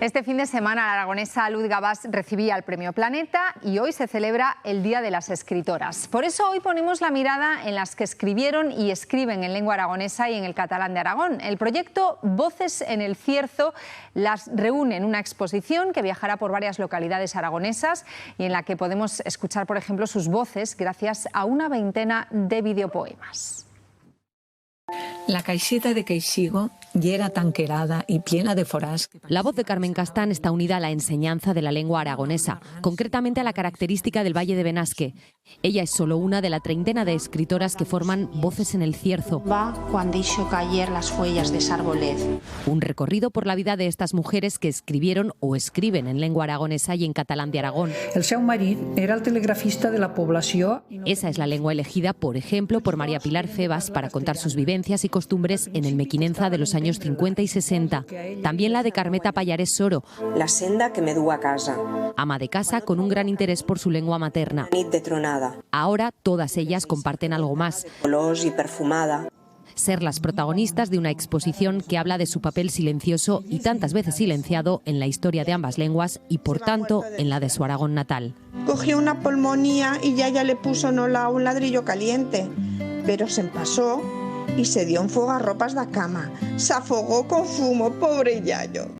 Este fin de semana la aragonesa Luz Gabás recibía el Premio Planeta y hoy se celebra el Día de las Escritoras. Por eso hoy ponemos la mirada en las que escribieron y escriben en lengua aragonesa y en el catalán de Aragón. El proyecto Voces en el Cierzo las reúne en una exposición que viajará por varias localidades aragonesas y en la que podemos escuchar, por ejemplo, sus voces gracias a una veintena de videopoemas. La caixeta de Queixigo ya era tanquerada y plena de forás. La voz de Carmen Castán está unida a la enseñanza de la lengua aragonesa, concretamente a la característica del Valle de Benasque. Ella es solo una de la treintena de escritoras que forman Voces en el Cierzo. Va cuando hizo caer las huellas de Sarbolet. Un recorrido por la vida de estas mujeres que escribieron o escriben en lengua aragonesa y en catalán de Aragón. El seu marit era el telegrafista de la población. Esa es la lengua elegida, por ejemplo, por María Pilar Febas para contar sus vivencias y costumbres en el Mequinenza de los años 50 y 60. También la de Carmeta Pallares Soro, la senda que me du a casa. Ama de casa con un gran interés por su lengua materna. Nit de tronada. Ahora todas ellas comparten algo más. Olors y perfumada. Ser las protagonistas de una exposición que habla de su papel silencioso y tantas veces silenciado en la historia de ambas lenguas y, por tanto, en la de su Aragón natal. Cogió una pulmonía y ya le puso un ladrillo caliente, pero se pasó y se dio un fuego a ropas de cama. Se afogó con fumo, pobre Yayo.